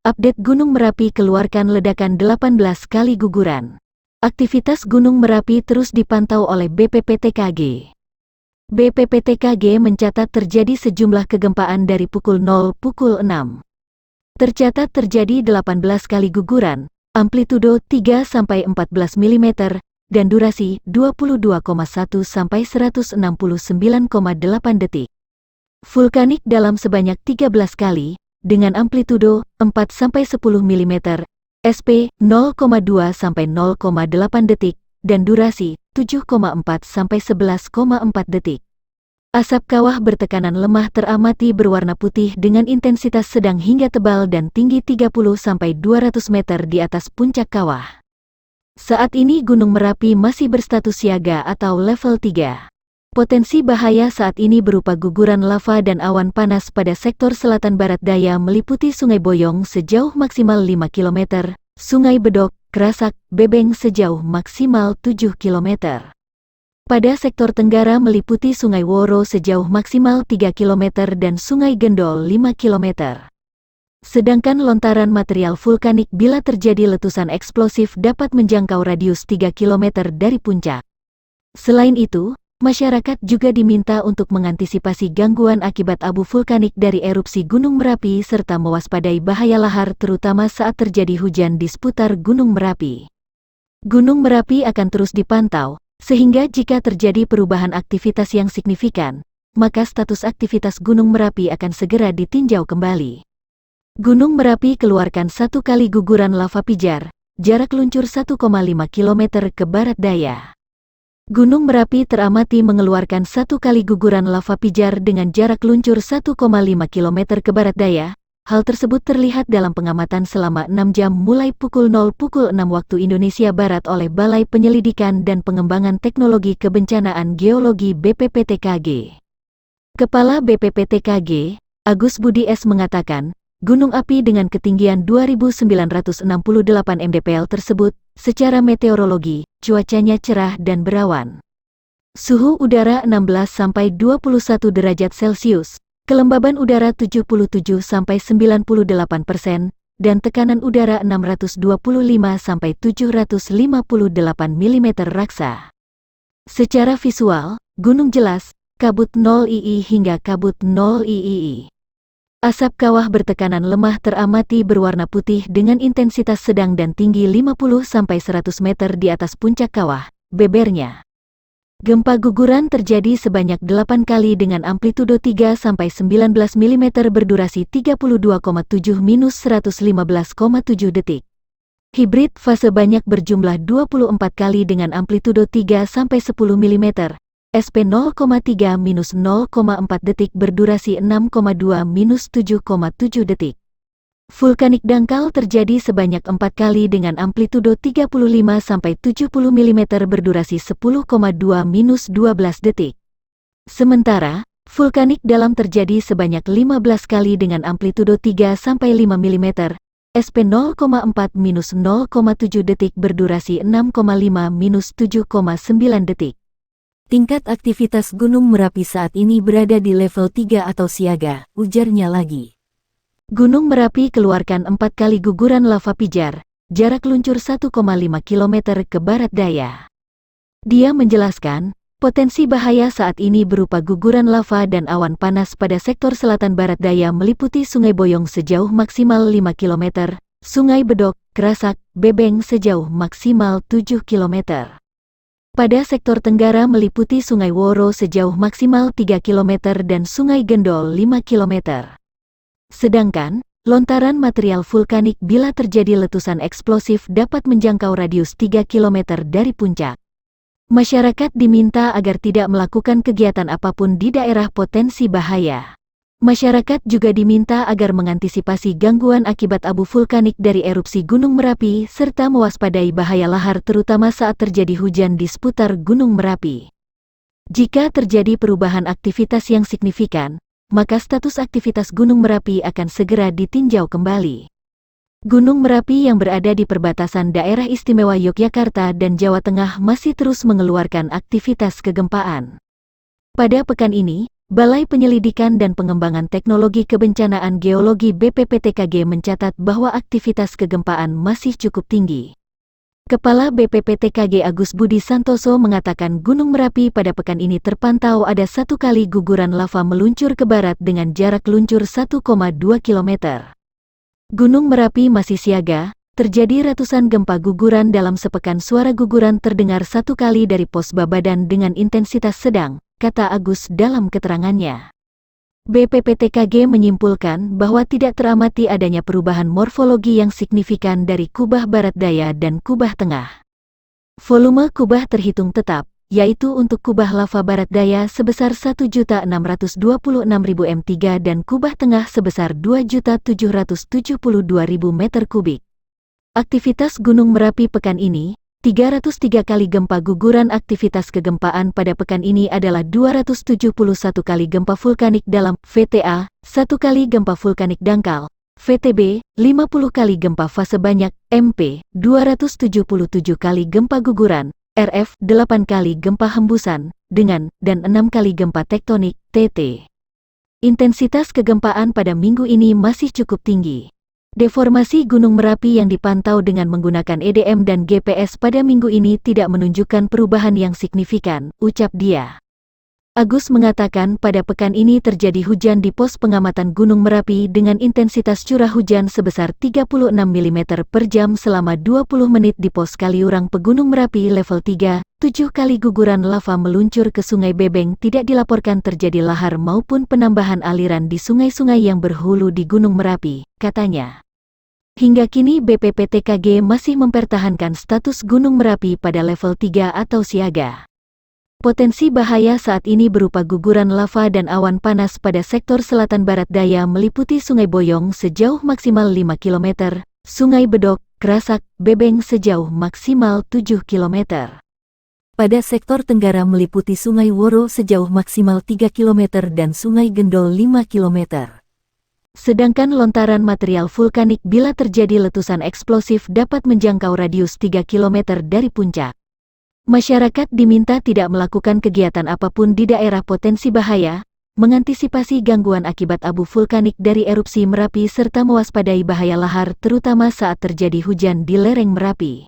Update Gunung Merapi keluarkan ledakan 18 kali guguran. Aktivitas Gunung Merapi terus dipantau oleh BPPTKG. BPPTKG mencatat terjadi sejumlah kegempaan dari pukul 0 pukul 6. Tercatat terjadi 18 kali guguran, amplitudo 3-14 mm, dan durasi 22,1-169,8 detik. Vulkanik dalam sebanyak 13 kali, dengan amplitudo 4-10 mm, SP 0,2-0,8 detik, dan durasi 7,4-11,4 detik. Asap kawah bertekanan lemah teramati berwarna putih dengan intensitas sedang hingga tebal dan tinggi 30-200 meter di atas puncak kawah. Saat ini Gunung Merapi masih berstatus siaga atau level 3. Potensi bahaya saat ini berupa guguran lava dan awan panas pada sektor selatan barat daya meliputi Sungai Boyong sejauh maksimal 5 km, Sungai Bedok, Kerasak, Bebeng sejauh maksimal 7 km. Pada sektor tenggara meliputi Sungai Woro sejauh maksimal 3 km dan Sungai Gendol 5 km. Sedangkan lontaran material vulkanik bila terjadi letusan eksplosif dapat menjangkau radius 3 km dari puncak. Selain itu, masyarakat juga diminta untuk mengantisipasi gangguan akibat abu vulkanik dari erupsi Gunung Merapi serta mewaspadai bahaya lahar terutama saat terjadi hujan di seputar Gunung Merapi. Gunung Merapi akan terus dipantau, sehingga jika terjadi perubahan aktivitas yang signifikan, maka status aktivitas Gunung Merapi akan segera ditinjau kembali. Gunung Merapi keluarkan 1 kali guguran lava pijar, jarak luncur 1,5 km ke barat daya. Gunung Merapi teramati mengeluarkan 1 kali guguran lava pijar dengan jarak luncur 1,5 km ke barat daya. Hal tersebut terlihat dalam pengamatan selama 6 jam mulai pukul 0 pukul 6 waktu Indonesia Barat oleh Balai Penyelidikan dan Pengembangan Teknologi Kebencanaan Geologi BPPTKG. Kepala BPPTKG, Agus Budi S. mengatakan, gunung api dengan ketinggian 2.968 mdpl tersebut, secara meteorologi, cuacanya cerah dan berawan. Suhu udara 16-21 derajat Celcius, kelembaban udara 77-98%, dan tekanan udara 625-758 mm raksa. Secara visual, gunung jelas, kabut 0 II hingga kabut 0 III. Asap kawah bertekanan lemah teramati berwarna putih dengan intensitas sedang dan tinggi 50-100 meter di atas puncak kawah, bebernya. Gempa guguran terjadi sebanyak 8 kali dengan amplitudo 3-19 mm berdurasi 32,7-115,7 detik. Hibrid fase banyak berjumlah 24 kali dengan amplitudo 3-10 mm. SP 0,3-0,4 detik berdurasi 6,2-7,7 detik. Vulkanik dangkal terjadi sebanyak 4 kali dengan amplitudo 35-70 mm berdurasi 10,2-12 detik. Sementara, vulkanik dalam terjadi sebanyak 15 kali dengan amplitudo 3-5 mm, SP 0,4-0,7 detik berdurasi 6,5-7,9 detik. Tingkat aktivitas Gunung Merapi saat ini berada di level 3 atau siaga, ujarnya lagi. Gunung Merapi keluarkan 4 kali guguran lava pijar, jarak luncur 1,5 km ke barat daya. Dia menjelaskan, potensi bahaya saat ini berupa guguran lava dan awan panas pada sektor selatan barat daya meliputi Sungai Boyong sejauh maksimal 5 km, Sungai Bedok, Kerasak, Bebeng sejauh maksimal 7 km. Pada sektor tenggara meliputi Sungai Woro sejauh maksimal 3 km dan Sungai Gendol 5 km. Sedangkan, lontaran material vulkanik bila terjadi letusan eksplosif dapat menjangkau radius 3 km dari puncak. Masyarakat diminta agar tidak melakukan kegiatan apapun di daerah potensi bahaya. Masyarakat juga diminta agar mengantisipasi gangguan akibat abu vulkanik dari erupsi Gunung Merapi serta mewaspadai bahaya lahar terutama saat terjadi hujan di seputar Gunung Merapi. Jika terjadi perubahan aktivitas yang signifikan, maka status aktivitas Gunung Merapi akan segera ditinjau kembali. Gunung Merapi yang berada di perbatasan daerah istimewa Yogyakarta dan Jawa Tengah masih terus mengeluarkan aktivitas kegempaan. Pada pekan ini, Balai Penyelidikan dan Pengembangan Teknologi Kebencanaan Geologi BPPTKG mencatat bahwa aktivitas kegempaan masih cukup tinggi. Kepala BPPTKG Agus Budi Santoso mengatakan Gunung Merapi pada pekan ini terpantau ada 1 kali guguran lava meluncur ke barat dengan jarak luncur 1,2 km. Gunung Merapi masih siaga, terjadi ratusan gempa guguran dalam sepekan. Suara guguran terdengar 1 kali dari pos Babadan dengan intensitas sedang, kata Agus dalam keterangannya. BPPTKG menyimpulkan bahwa tidak teramati adanya perubahan morfologi yang signifikan dari kubah barat daya dan kubah tengah. Volume kubah terhitung tetap, yaitu untuk kubah lava barat daya sebesar 1.626.000 m3 dan kubah tengah sebesar 2.772.000 meter kubik. Aktivitas Gunung Merapi pekan ini, 303 kali gempa guguran. Aktivitas kegempaan pada pekan ini adalah 271 kali gempa vulkanik dalam VTA, 1 kali gempa vulkanik dangkal, VTB, 50 kali gempa fase banyak, MP, 277 kali gempa guguran, RF, 8 kali gempa hembusan, dan 6 kali gempa tektonik, TT. Intensitas kegempaan pada minggu ini masih cukup tinggi. Deformasi Gunung Merapi yang dipantau dengan menggunakan EDM dan GPS pada minggu ini tidak menunjukkan perubahan yang signifikan, ucap dia. Agus mengatakan pada pekan ini terjadi hujan di pos pengamatan Gunung Merapi dengan intensitas curah hujan sebesar 36 mm per jam selama 20 menit di pos Kaliurang Pegunung Merapi level 3, 7 kali guguran lava meluncur ke Sungai Bebeng. Tidak dilaporkan terjadi lahar maupun penambahan aliran di sungai-sungai yang berhulu di Gunung Merapi, katanya. Hingga kini BPPTKG masih mempertahankan status Gunung Merapi pada level 3 atau siaga. Potensi bahaya saat ini berupa guguran lava dan awan panas pada sektor selatan barat daya meliputi Sungai Boyong sejauh maksimal 5 km, Sungai Bedok, Kerasak, Bebeng sejauh maksimal 7 km. Pada sektor tenggara meliputi Sungai Woro sejauh maksimal 3 km dan Sungai Gendol 5 km. Sedangkan lontaran material vulkanik bila terjadi letusan eksplosif dapat menjangkau radius 3 km dari puncak. Masyarakat diminta tidak melakukan kegiatan apapun di daerah potensi bahaya, mengantisipasi gangguan akibat abu vulkanik dari erupsi Merapi serta mewaspadai bahaya lahar terutama saat terjadi hujan di lereng Merapi.